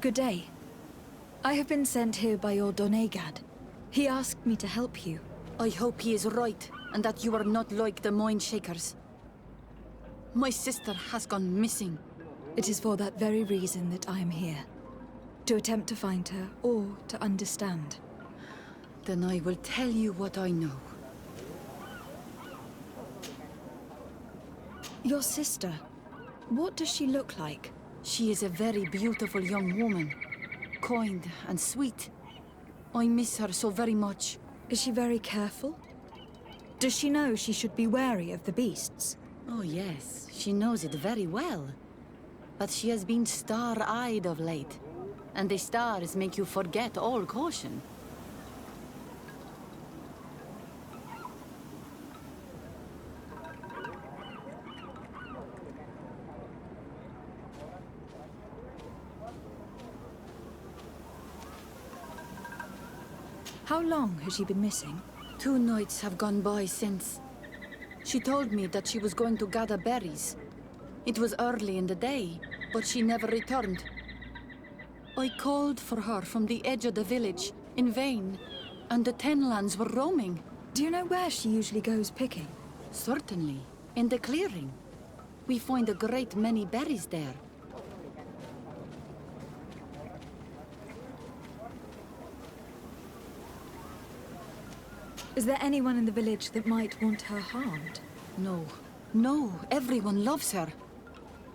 Good day. I have been sent here by your Donegad. He asked me to help you. I hope he is right, and that you are not like the Mind Shakers. My sister has gone missing. It is for that very reason that I am here. To attempt to find her, or to understand. Then I will tell you what I know. Your sister, what does she look like? She is a very beautiful young woman. Kind and sweet. I miss her so very much. Is she very careful? Does she know she should be wary of the beasts? Oh yes, she knows it very well. But she has been star-eyed of late. And the stars make you forget all caution. How long has she been missing? 2 nights have gone by since. She told me that she was going to gather berries. It was early in the day, but she never returned. I called for her from the edge of the village, in vain, and the Tenlands were roaming. Do you know where she usually goes picking? Certainly, in the clearing. We find a great many berries there. Is there anyone in the village that might want her harmed? No, everyone loves her.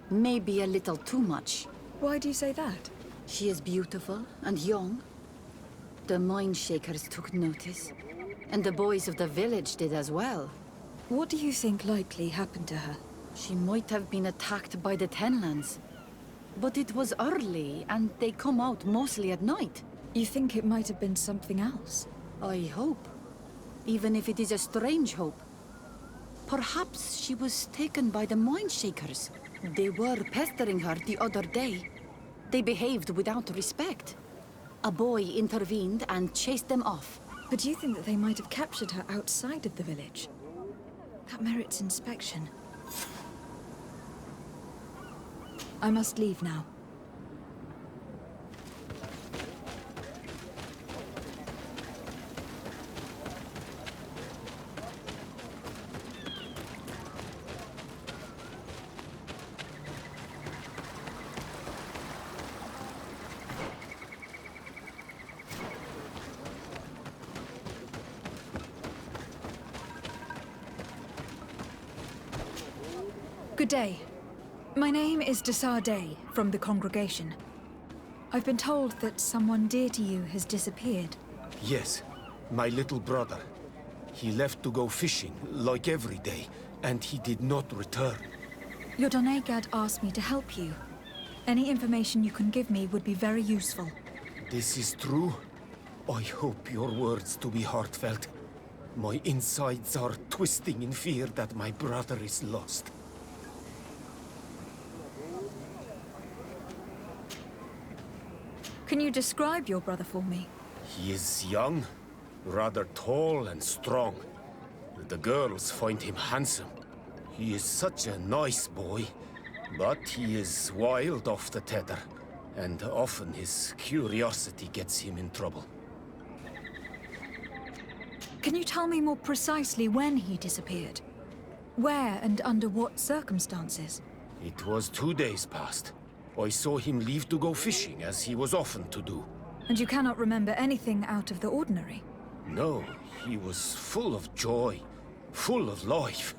Maybe a little too much. Why do you say that? She is beautiful and young. The Mind Shakers took notice, and the boys of the village did as well. What do you think likely happened to her? She might have been attacked by the Tenlands. But it was early, and they come out mostly at night. You think it might have been something else? I hope. Even if it is a strange hope. Perhaps she was taken by the Mind Shakers. They were pestering her the other day. They behaved without respect. A boy intervened and chased them off. But do you think that they might have captured her outside of the village? That merits inspection. I must leave now. Good day. My name is Desardet from the congregation. I've been told that someone dear to you has disappeared. Yes, my little brother. He left to go fishing, like every day, and he did not return. Your Donegad asked me to help you. Any information you can give me would be very useful. This is true? I hope your words to be heartfelt. My insides are twisting in fear that my brother is lost. Can you describe your brother for me? He is young, rather tall and strong. The girls find him handsome. He is such a nice boy, but he is wild off the tether, and often his curiosity gets him in trouble. Can you tell me more precisely when he disappeared? Where and under what circumstances? It was 2 days past. I saw him leave to go fishing, as he was often to do. And you cannot remember anything out of the ordinary? No, he was full of joy, full of life.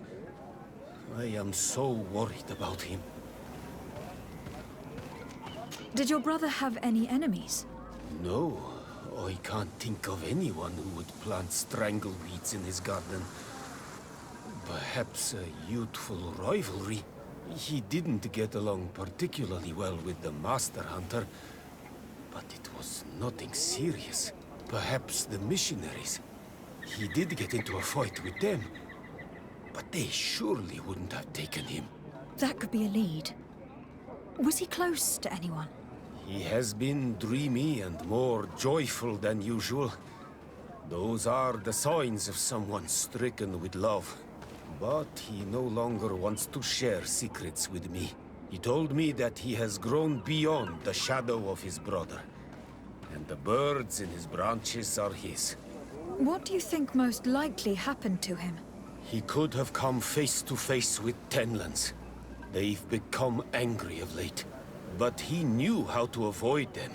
I am so worried about him. Did your brother have any enemies? No, I can't think of anyone who would plant strangleweeds in his garden. Perhaps a youthful rivalry. He didn't get along particularly well with the Master Hunter, but it was nothing serious. Perhaps the missionaries. He did get into a fight with them, but they surely wouldn't have taken him. That could be a lead. Was he close to anyone? He has been dreamy and more joyful than usual. Those are the signs of someone stricken with love. But he no longer wants to share secrets with me. He told me that he has grown beyond the shadow of his brother, and the birds in his branches are his. What do you think most likely happened to him? He could have come face to face with Tenlands. They've become angry of late, but he knew how to avoid them.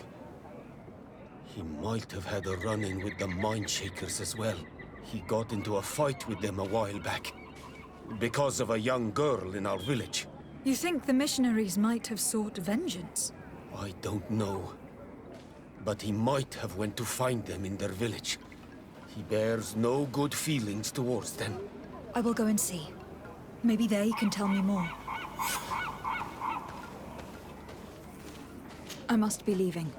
He might have had a run-in with the Mindshakers as well. He got into a fight with them a while back, because of a young girl in our village. You think the missionaries might have sought vengeance? I don't know, but he might have went to find them in their village. He bears no good feelings towards them. I will go and see. Maybe they can tell me more. I must be leaving.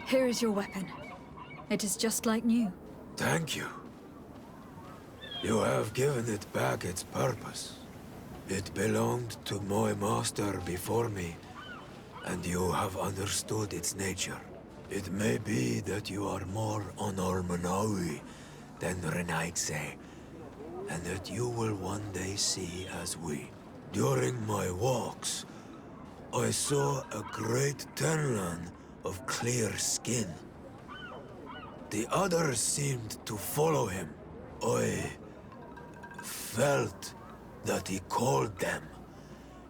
Here is your weapon. It is just like new. Thank you. You have given it back its purpose. It belonged to my master before me, and you have understood its nature. It may be that you are more on Ormanawi than Renaigse, and that you will one day see as we. During my walks, I saw a great Tenlan of clear skin. The others seemed to follow him. I felt that he called them,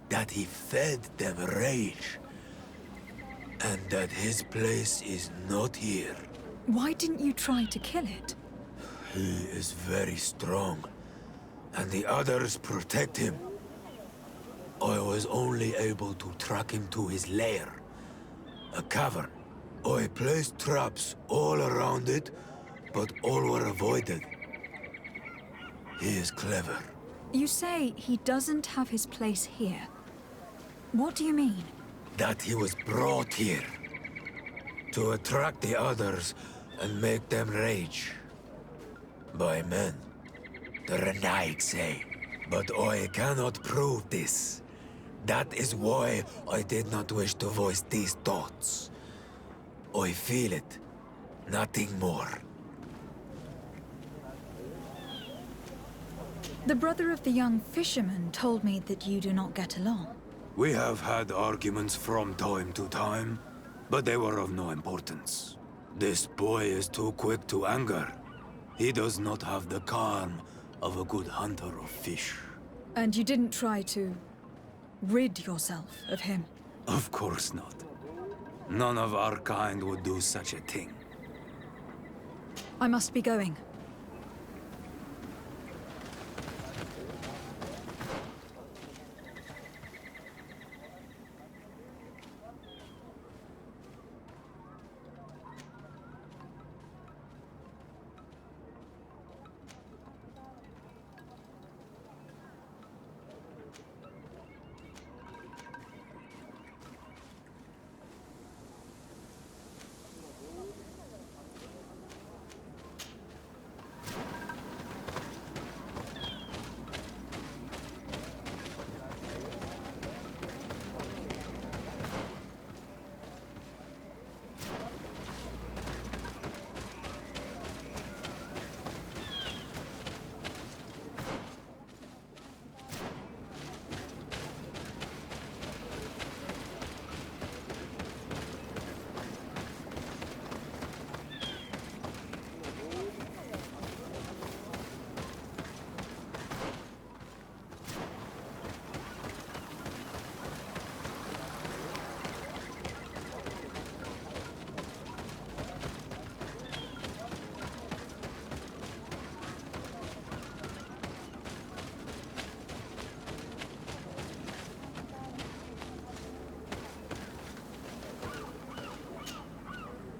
that he fed them rage, and that his place is not here. Why didn't you try to kill it? He is very strong, and the others protect him. I was only able to track him to his lair, a cavern. I placed traps all around it, but all were avoided. He is clever. You say he doesn't have his place here. What do you mean? That he was brought here to attract the others and make them rage. By men, the Renaig say. But I cannot prove this. That is why I did not wish to voice these thoughts. I feel it, nothing more. The brother of the young fisherman told me that you do not get along. We have had arguments from time to time, but they were of no importance. This boy is too quick to anger. He does not have the calm of a good hunter of fish. And you didn't try to rid yourself of him? Of course not. None of our kind would do such a thing. I must be going.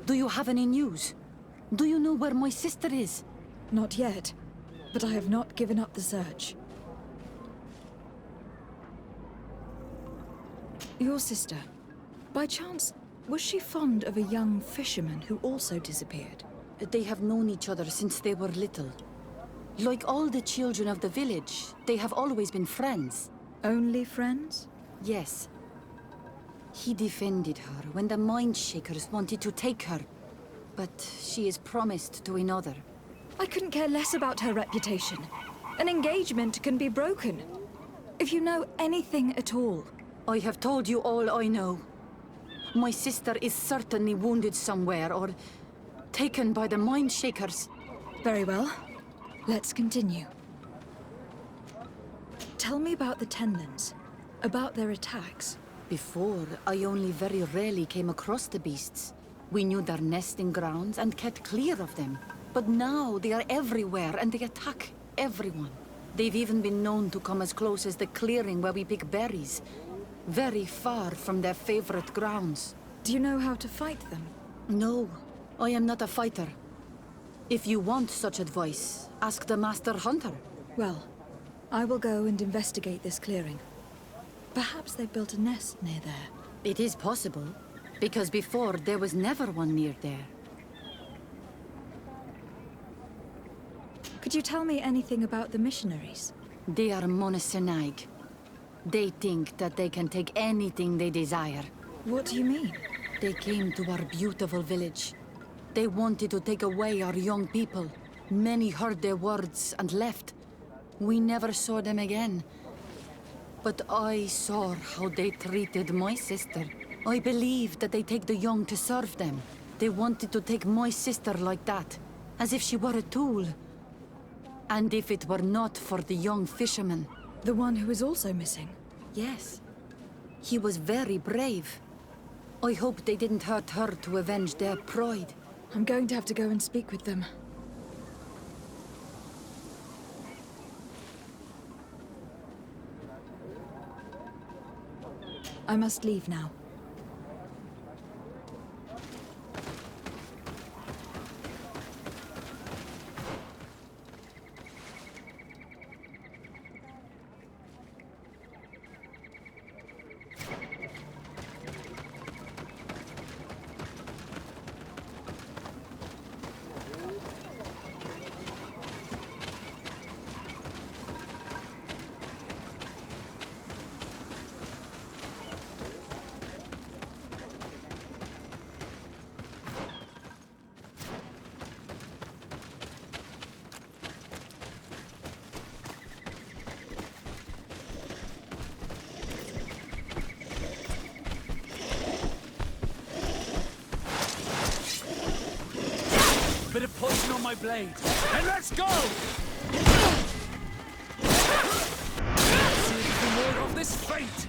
Do you have any news? Do you know where my sister is? Not yet. but I have not given up the search. Your sister, by chance, was she fond of a young fisherman who also disappeared? They have known each other since they were little. Like all the children of the village, they have always been friends. Only friends? Yes. He defended her when the Mindshakers wanted to take her, but she is promised to another. I couldn't care less about her reputation. An engagement can be broken. If you know anything at all. I have told you all I know. My sister is certainly wounded somewhere, or taken by the Mindshakers. Very well. Let's continue. Tell me about the Tenlins, about their attacks. Before, I only very rarely came across the beasts. We knew their nesting grounds and kept clear of them. But now they are everywhere and they attack everyone. They've even been known to come as close as the clearing where we pick berries. Very far from their favorite grounds. Do you know how to fight them? No, I am not a fighter. If you want such advice, ask the Master Hunter. Well, I will go and investigate this clearing. Perhaps they built a nest near there. It is possible, because before there was never one near there. Could you tell me anything about the missionaries? They are monosynaig. They think that they can take anything they desire. What do you mean? They came to our beautiful village. They wanted to take away our young people. Many heard their words and left. We never saw them again. But I saw how they treated my sister. I believe that they take the young to serve them. They wanted to take my sister like that, as if she were a tool. And if it were not for the young fisherman. The one who is also missing? Yes. He was very brave. I hope they didn't hurt her to avenge their pride. I'm going to have to go and speak with them. I must leave now. Bit of poison on my blade. And let's go! See if we can ward off this fate!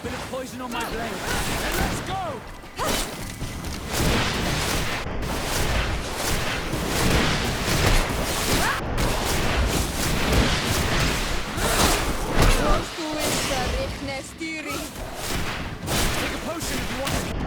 Bit of poison on my blade. And let's go! Take a potion if you want to.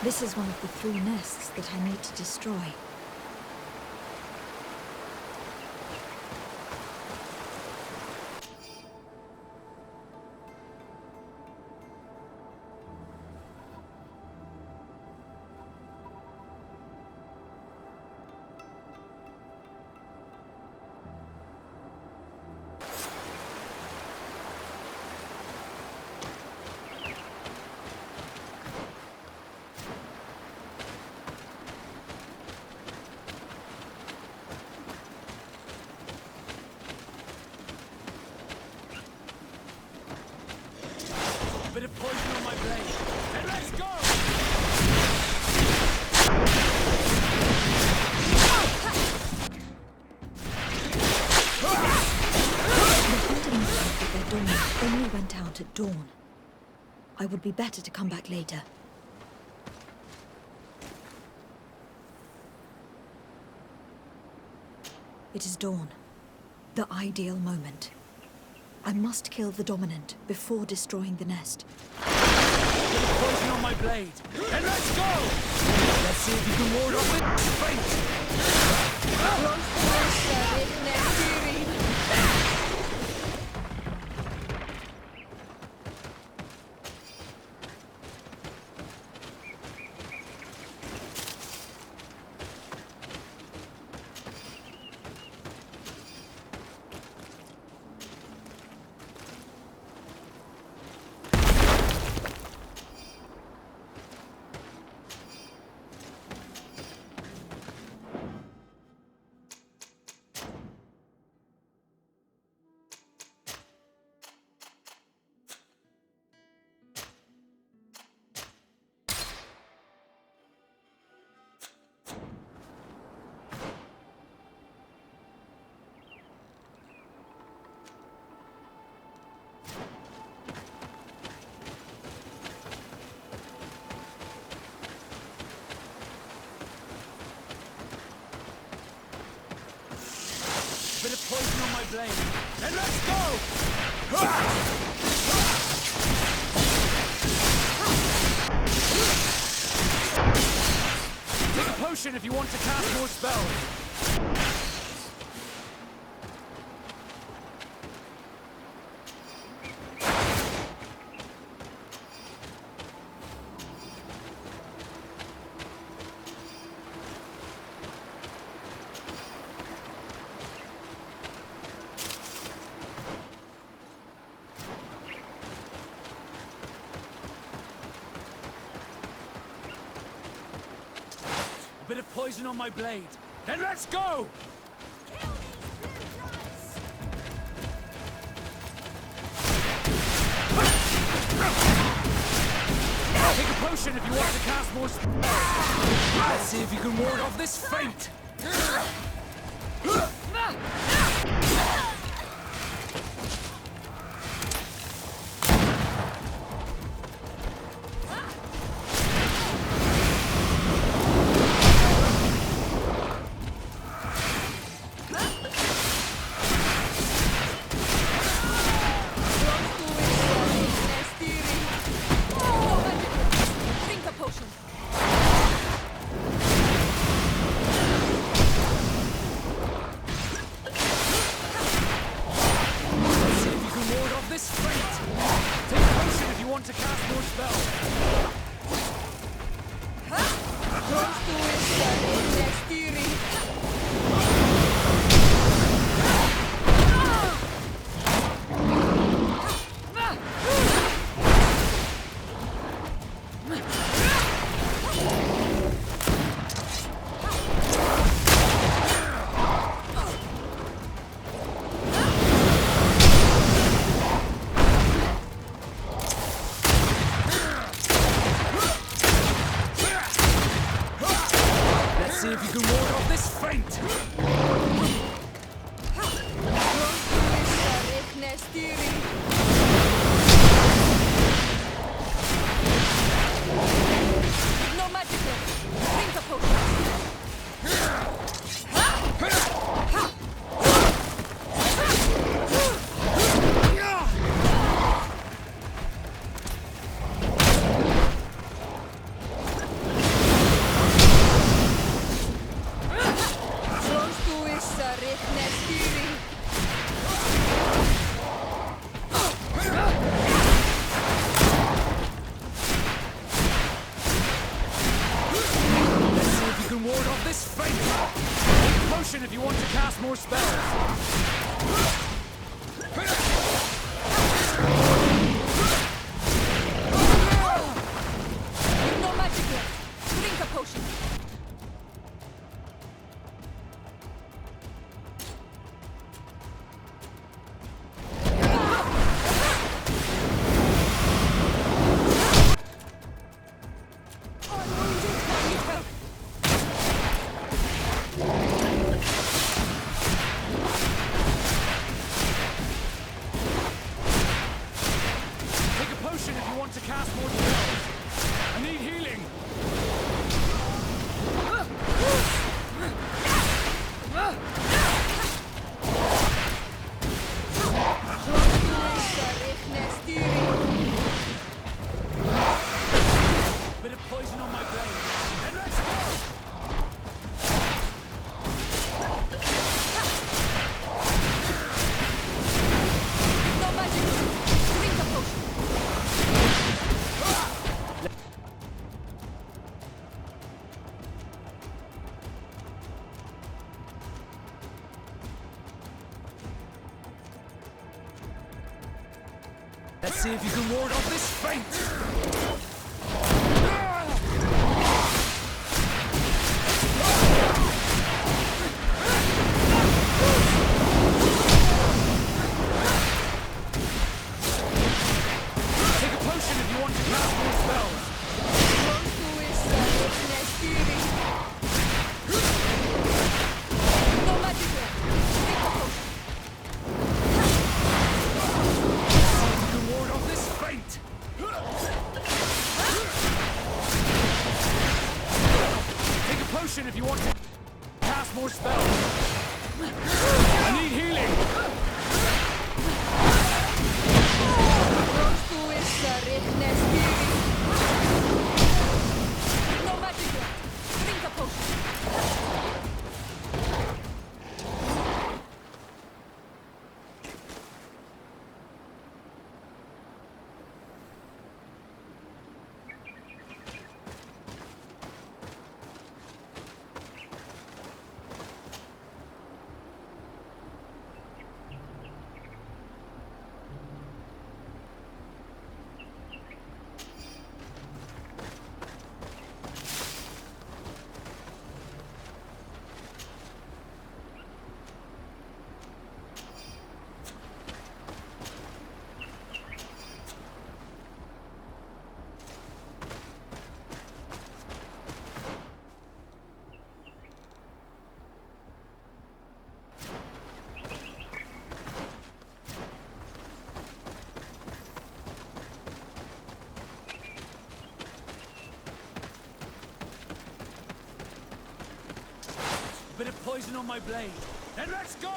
This is one of the 3 nests that I need to destroy. Bit of poison on my blade. And let's go! The hunting said that their dawn only went out at dawn. I would be better to come back later. It is dawn. The ideal moment. I must kill the dominant before destroying the nest. Bit of poison on my blade. And let's go! Let's see if you can ward off it. Bit of poison on my blade. And let's go! Take a potion if you want to cast more spells. A bit of poison on my blade. Then let's go! Take a potion if you want to cast more spells. Let's see if you can ward off this fate. To cast more spells. See if you can ward off this feint! No magic left. Drink the potion. this fate! Take a potion if you want to cast more spells! No magic left. Drink a potion. Take a potion if you want to cast more spells! I need healing! Bit of poison on my blade. And let's go! No magic left. Drink a potion. Let's see if you can ward off this fate! Take a potion if you want to cast more spells! No magic left. Drink a potion. You can ward off this fate! Take a potion if you want to cast more spells! I need healing! No magic left. Drink a potion. Bit of poison on my blade. And let's go!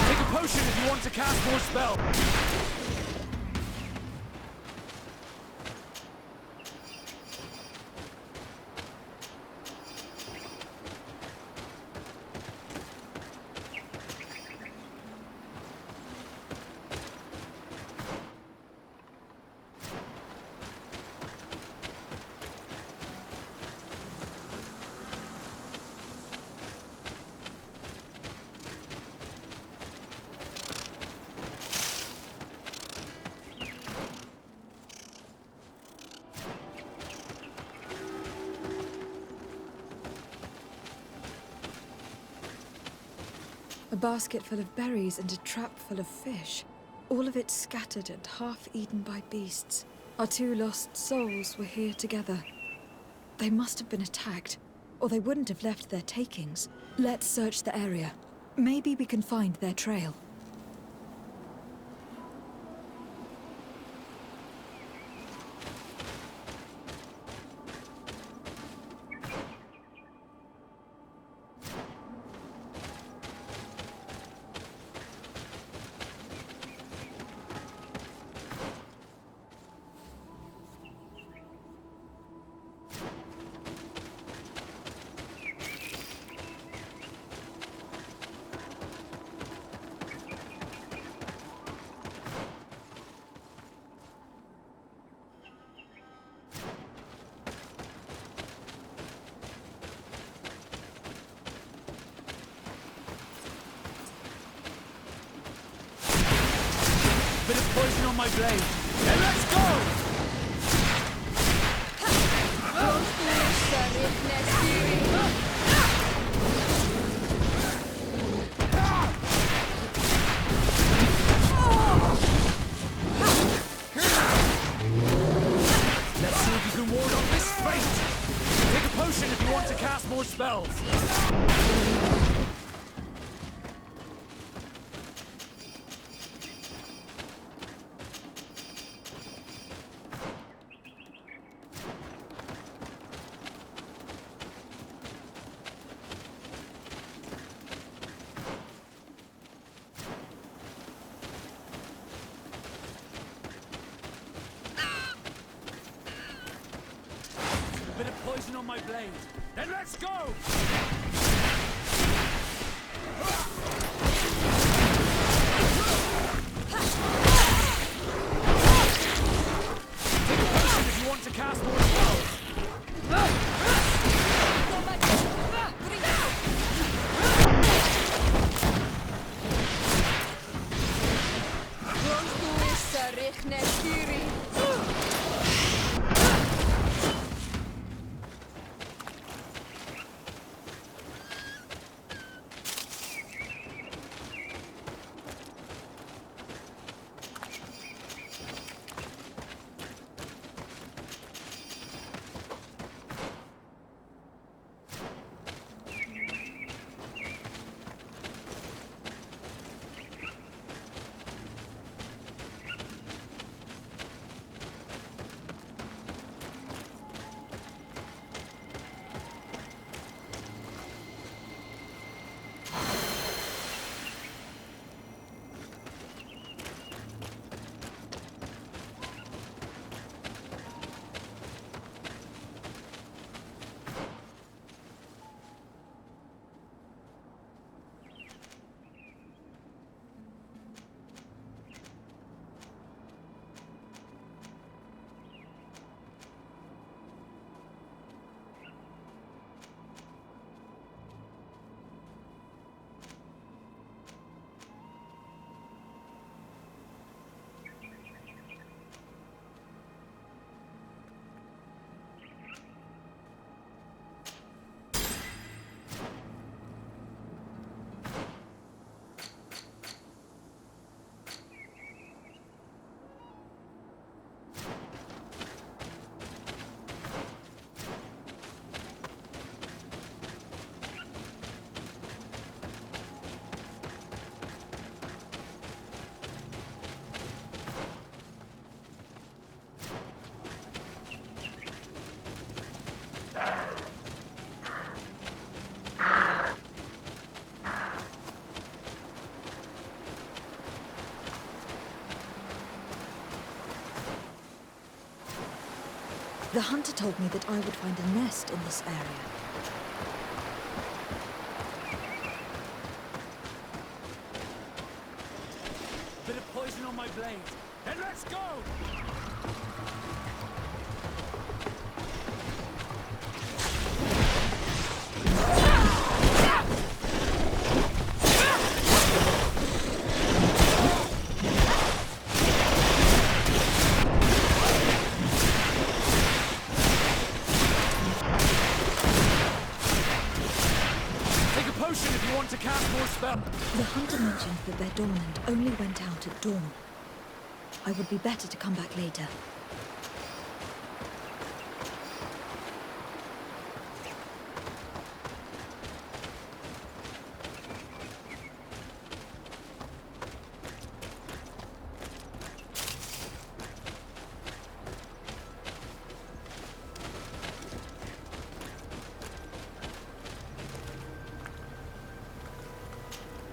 Take a potion if you want to cast more spells. A basket full of berries and a trap full of fish. All of it scattered and half eaten by beasts. Our two lost souls were here together. They must have been attacked, or they wouldn't have left their takings. Let's search the area. Maybe we can find their trail. poison on my blade. Then let's go! Let's see if you can ward off this fate. Take a potion if you want to cast more spells. A bit of poison on my blade. Then let's go! Take a potion if you want to cast more spells. The hunter told me that I would find a nest in this area. Bit of poison on my blade. Then let's go! Take a potion if you want to cast more spells. The hunter mentioned that their dominant only went out at dawn. I would be better to come back later.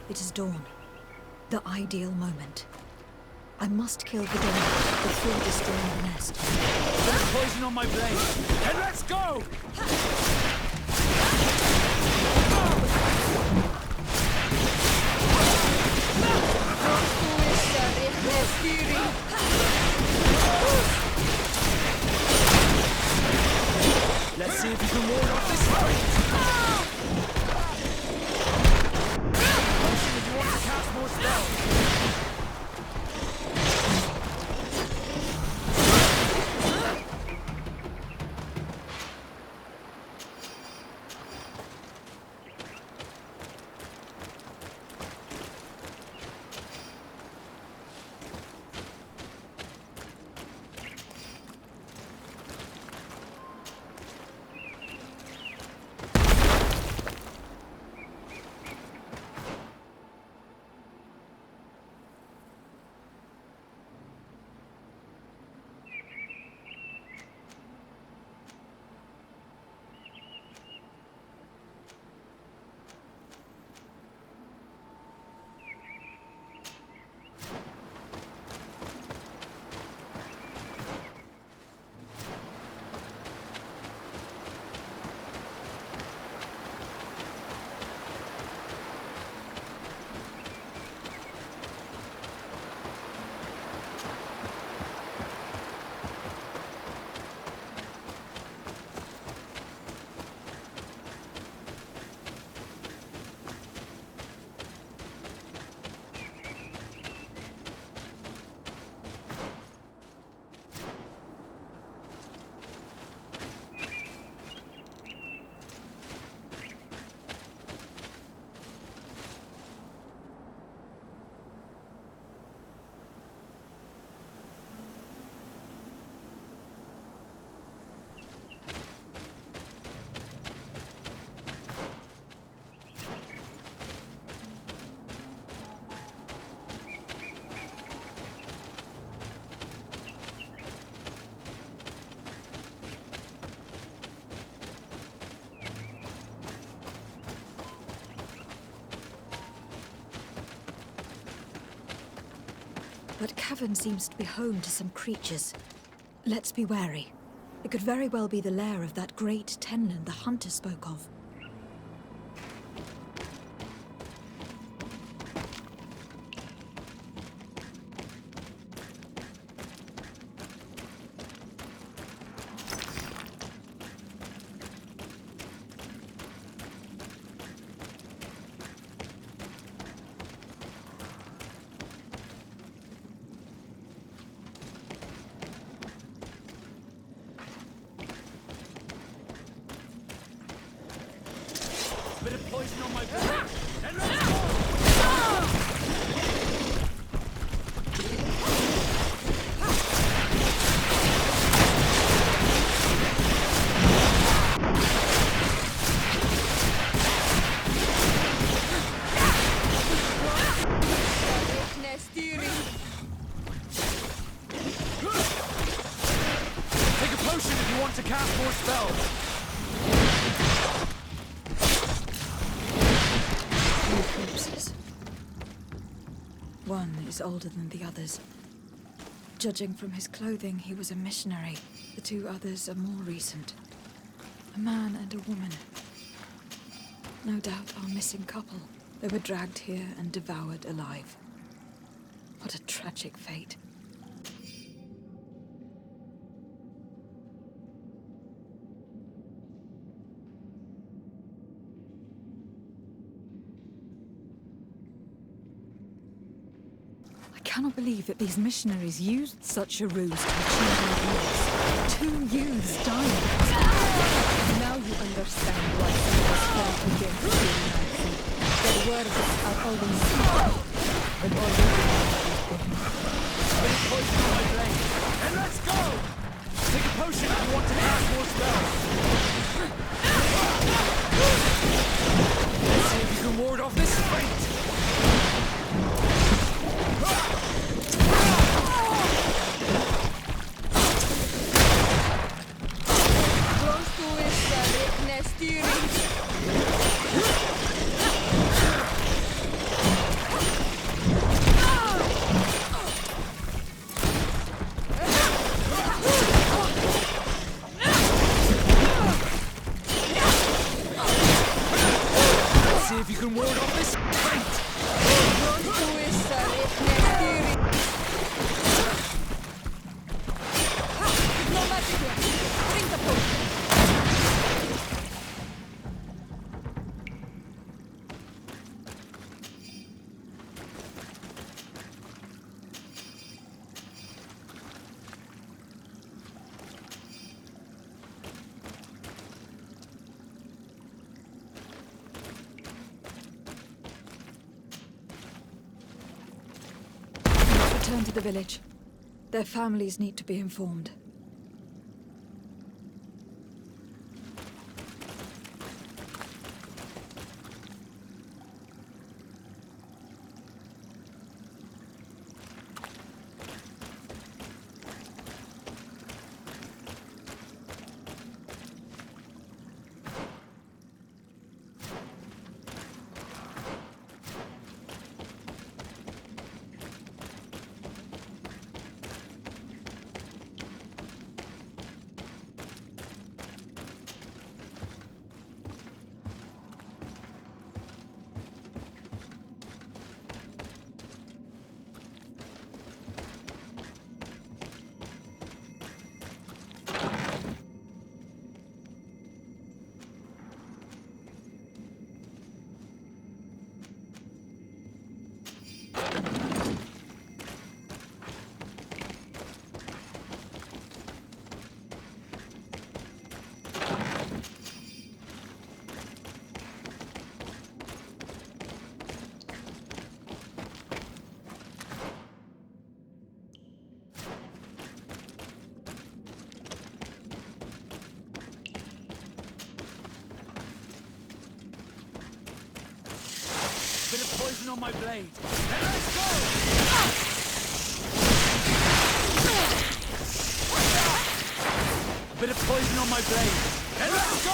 It is dawn. The ideal moment. I must kill the dominant before destroying the nest. Bit of poison on my blade. Then let's go! Let's see if you can ward off this fight. Potion if you want to cast more spells. That cavern seems to be home to some creatures. Let's be wary. It could very well be the lair of that great tenland the hunter spoke of. Bit of poison on my blade. And let's go! Take a potion if you want to cast more spells. Corpses. One is older than the others. Judging from his clothing, he was a missionary. The two others are more recent. A man and a woman. No doubt our missing couple. They were dragged here and devoured alive. What a tragic fate. I cannot believe that these missionaries used such a ruse to achieve their goals. 2 youths died. Now you understand why some of us fought against humanity. Their words are always true, but always Bit of poison on my blade. And let's go! Take a potion if you want to cast more spells. Let's see if you can ward off this fate. See if you can ward off this fate. Return to the village. Their families need to be informed. Bit of poison on my blade. And let's go! Bit of poison on my blade. And let's go!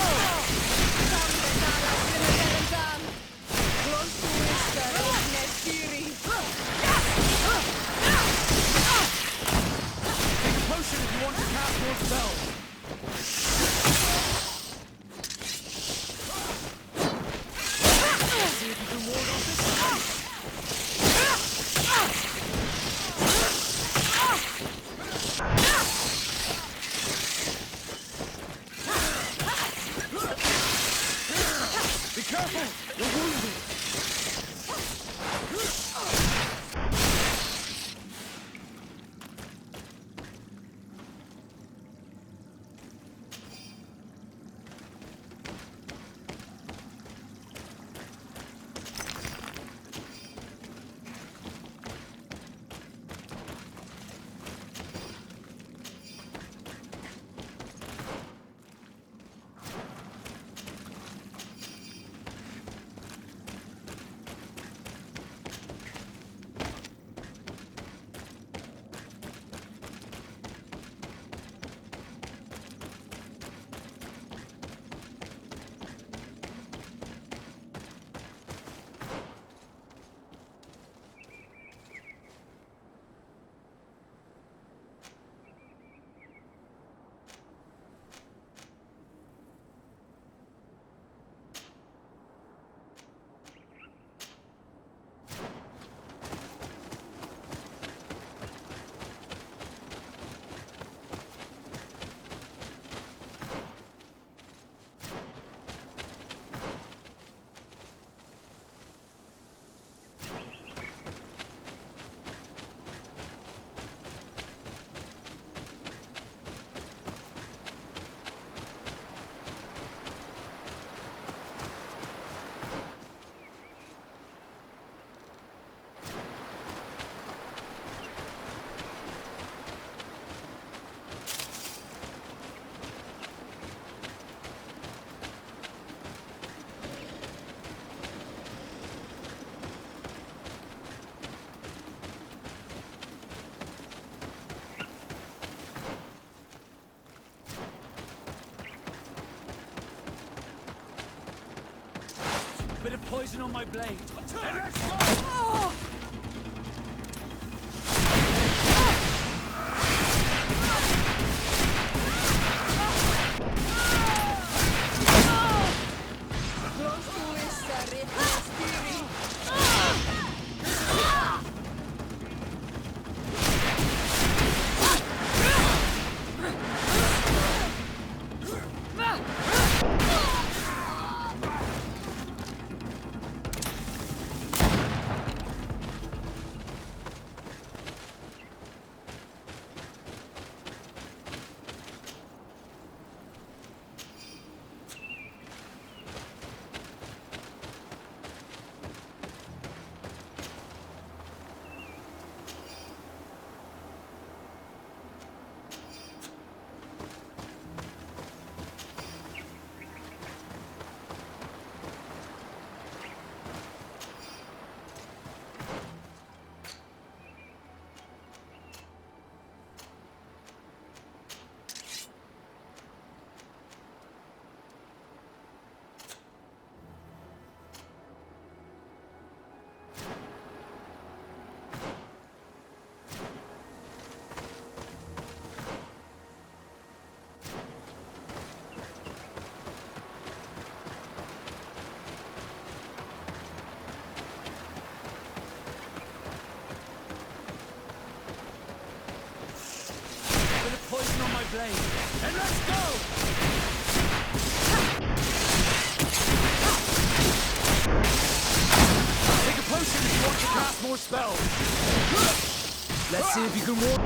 poison on my blade. And let's go! Poison on my blade. And let's go! Take a potion if you want to cast more spells. Let's see if you can walk.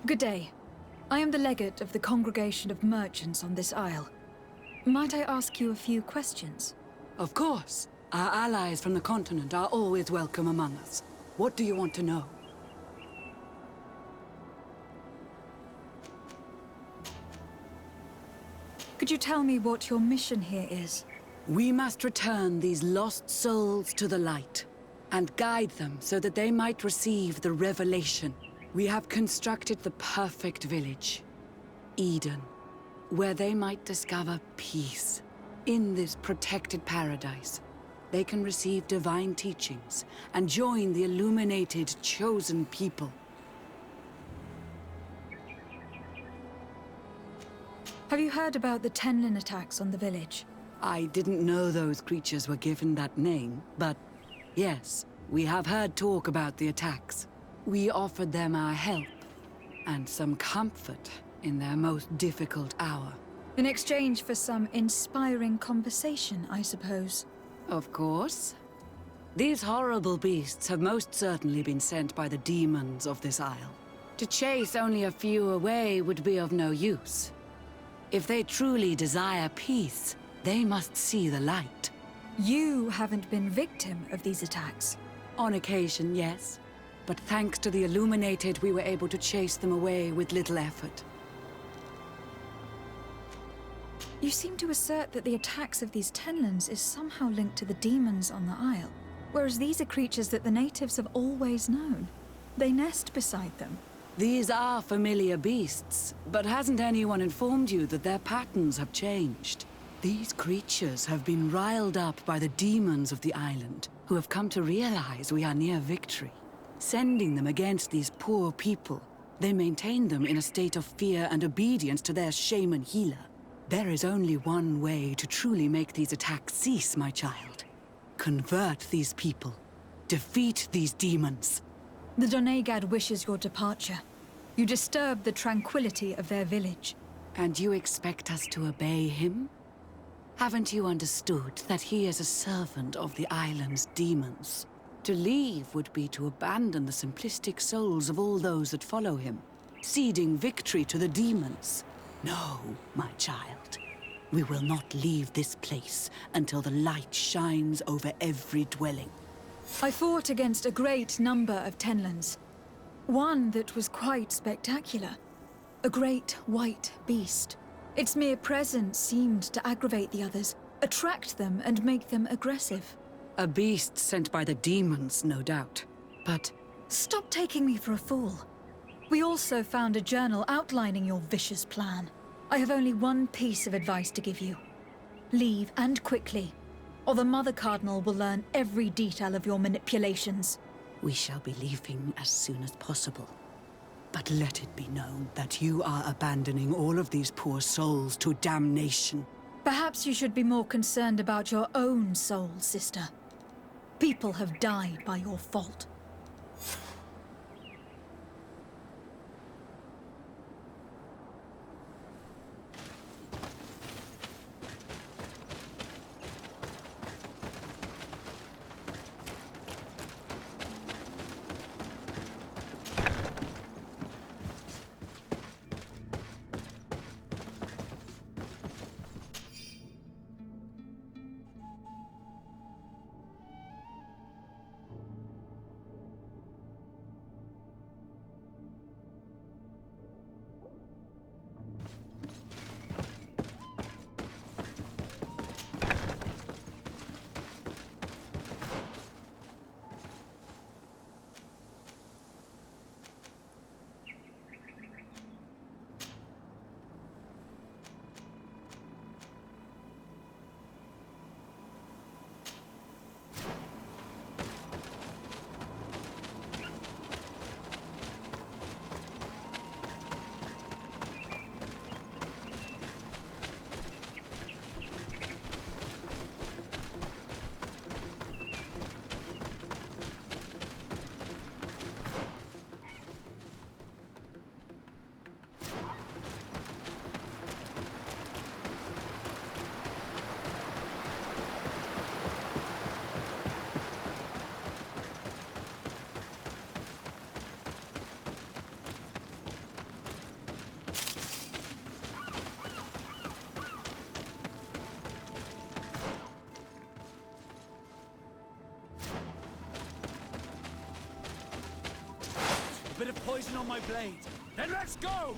Good day. I am the legate of the congregation of merchants on this isle. Might I ask you a few questions? Of course. Our allies from the continent are always welcome among us. What do you want to know? Could you tell me what your mission here is? We must return these lost souls to the light, and guide them so that they might receive the revelation. We have constructed the perfect village, Eden, where they might discover peace. In this protected paradise, they can receive divine teachings and join the illuminated, chosen people. Have you heard about the Tenlin attacks on the village? I didn't know those creatures were given that name, but yes, we have heard talk about the attacks. We offered them our help and some comfort in their most difficult hour. In exchange for some inspiring conversation, I suppose. Of course. These horrible beasts have most certainly been sent by the demons of this isle. To chase only a few away would be of no use. If they truly desire peace, they must see the light. You haven't been victim of these attacks. On occasion, yes. But thanks to the Illuminated, we were able to chase them away with little effort. You seem to assert that the attacks of these Tenlands is somehow linked to the demons on the Isle, whereas these are creatures that the natives have always known. They nest beside them. These are familiar beasts, but hasn't anyone informed you that their patterns have changed? These creatures have been riled up by the demons of the island, who have come to realize we are near victory. Sending them against these poor people, they maintain them in a state of fear and obedience to their shaman healer. There is only one way to truly make these attacks cease, my child. Convert these people. Defeat these demons. The Donegad wishes your departure. You disturb the tranquility of their village. And you expect us to obey him? Haven't you understood that he is a servant of the island's demons? To leave would be to abandon the simplistic souls of all those that follow him, ceding victory to the demons. No, my child. We will not leave this place until the light shines over every dwelling. I fought against a great number of Tenlands. One that was quite spectacular. A great white beast. Its mere presence seemed to aggravate the others, attract them and make them aggressive. A beast sent by the demons, no doubt. But Stop taking me for a fool. We also found a journal outlining your vicious plan. I have only one piece of advice to give you. Leave, and quickly, or the Mother Cardinal will learn every detail of your manipulations. we shall be leaving as soon as possible. But let it be known that you are abandoning all of these poor souls to damnation. Perhaps you should be more concerned about your own soul, sister. People have died by your fault. A bit of poison on my blade. Then let's go!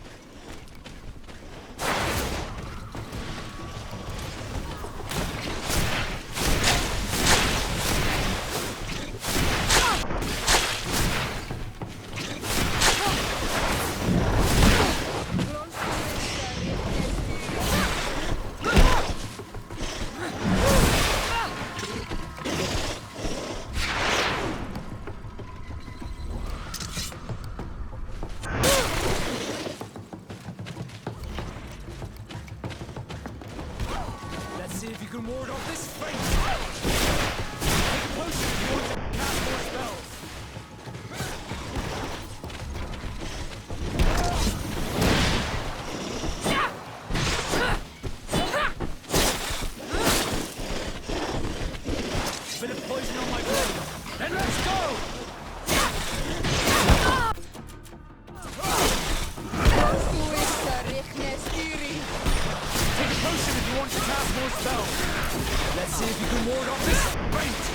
ward off this fate!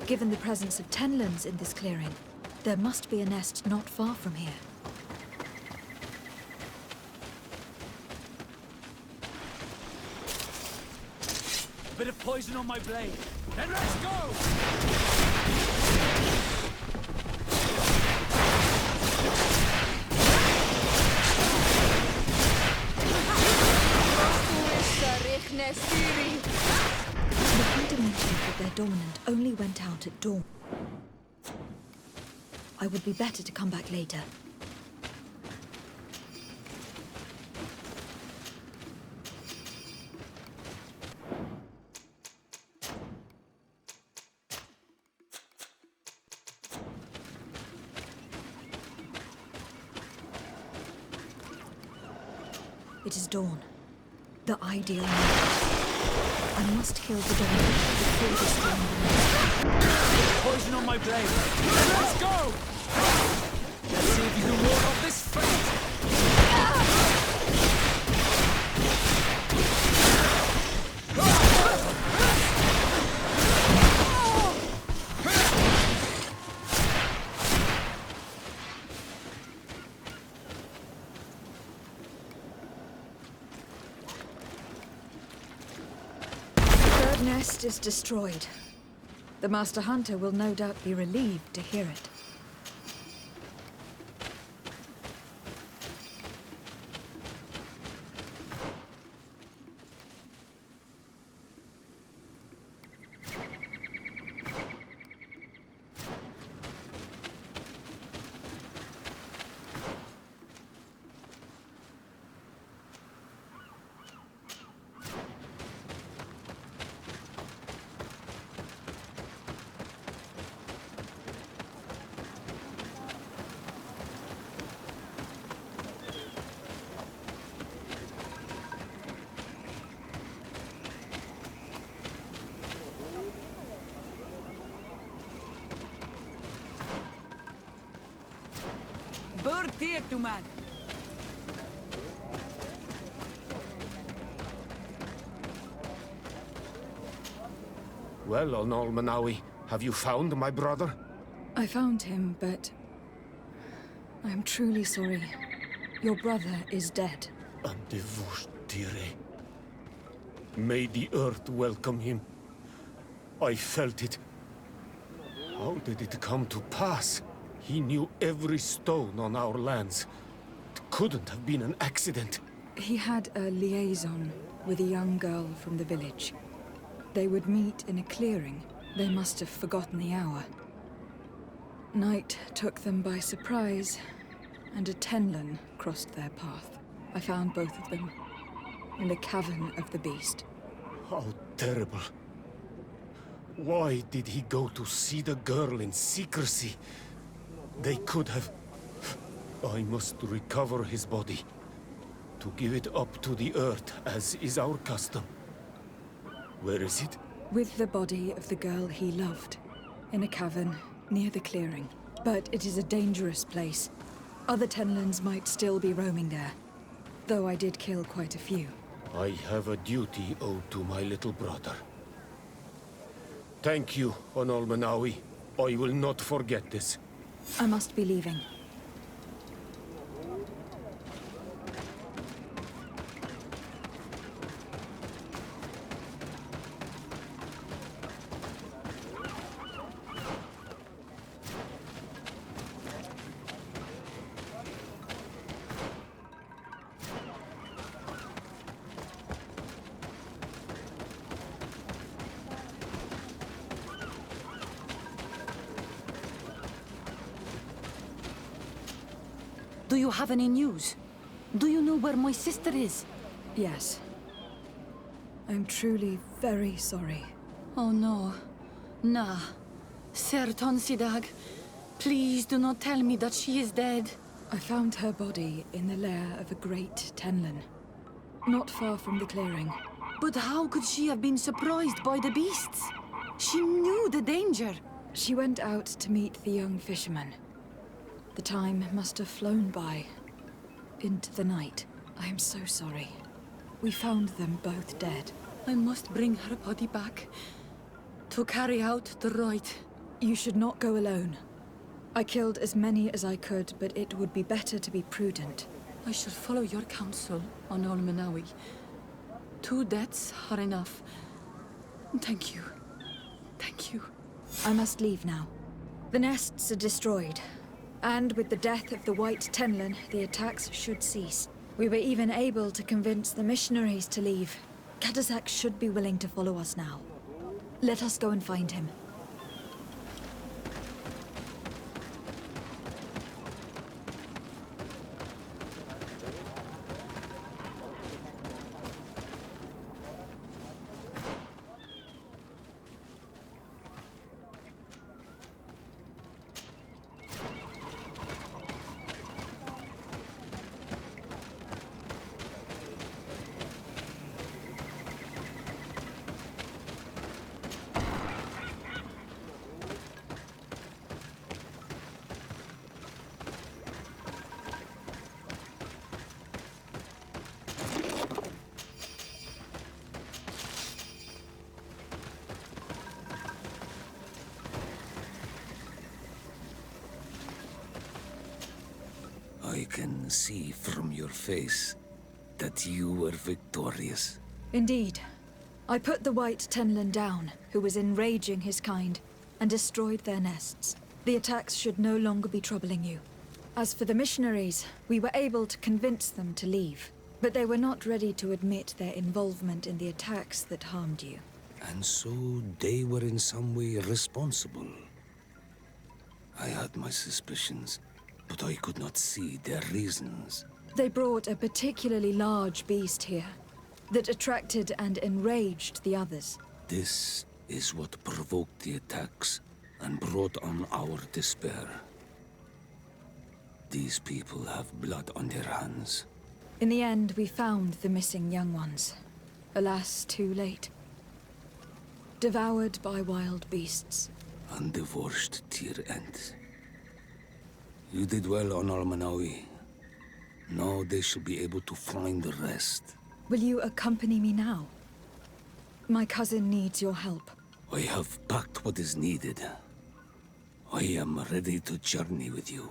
Given the presence of Tenlins in this clearing, there must be a nest not far from here. A bit of poison on my blade. Then let's go! The hunter mentioned that their dominant only went out at dawn. I would be better to come back later. It is dawn. The ideal moment. I must kill the dominant before destroying the nest. Poison on my blade. Then let's go! Let's see if you can ward off this fate! The nest is destroyed. The Master Hunter will no doubt be relieved to hear it. Bird here to man. Well, Onol Manawi, have you found my brother? I found him, but I am truly sorry. Your brother is dead. Andevushtire. May the earth welcome him. I felt it. How did it come to pass? He knew every stone on our lands. It couldn't have been an accident. He had a liaison with a young girl from the village. They would meet in a clearing. They must have forgotten the hour. Night took them by surprise, and a Tenlin crossed their path. I found both of them in the cavern of the beast. How terrible. Why did he go to see the girl in secrecy? They could have... I must recover his body. To give it up to the earth, as is our custom. Where is it? With the body of the girl he loved, in a cavern near the clearing. But it is a dangerous place. Other Tenlins might still be roaming there, though I did kill quite a few. I have a duty owed to my little brother. Thank you, Onol Manawi. I will not forget this. I must be leaving. Do you have any news? Do you know where my sister is? Yes. I'm truly very sorry. Oh no. Nah. Ser Tonsidag, please do not tell me that she is dead. I found her body in the lair of a great Tenlin, not far from the clearing. But how could she have been surprised by the beasts? She knew the danger. She went out to meet the young fisherman. The time must have flown by, into the night. I am so sorry. We found them both dead. I must bring her body back to carry out the rite. You should not go alone. I killed as many as I could, but it would be better to be prudent. I shall follow your counsel on Olmenawi. 2 deaths are enough. Thank you. Thank you. I must leave now. The nests are destroyed, and with the death of the White Tenlin, the attacks should cease. We were even able to convince the missionaries to leave. Kadazak should be willing to follow us now. Let us go and find him. I can see from your face that you were victorious. Indeed. I put the White Tenlin down, who was enraging his kind, and destroyed their nests. The attacks should no longer be troubling you. As for the missionaries, we were able to convince them to leave, but they were not ready to admit their involvement in the attacks that harmed you. And so they were in some way responsible. I had my suspicions, but I could not see their reasons. They brought a particularly large beast here that attracted and enraged the others. This is what provoked the attacks and brought on our despair. These people have blood on their hands. In the end, we found the missing young ones. Alas, too late. Devoured by wild beasts. And divorced to your end. You did well on Almanawi. Now they shall be able to find the rest. Will you accompany me now? My cousin needs your help. I have packed what is needed. I am ready to journey with you.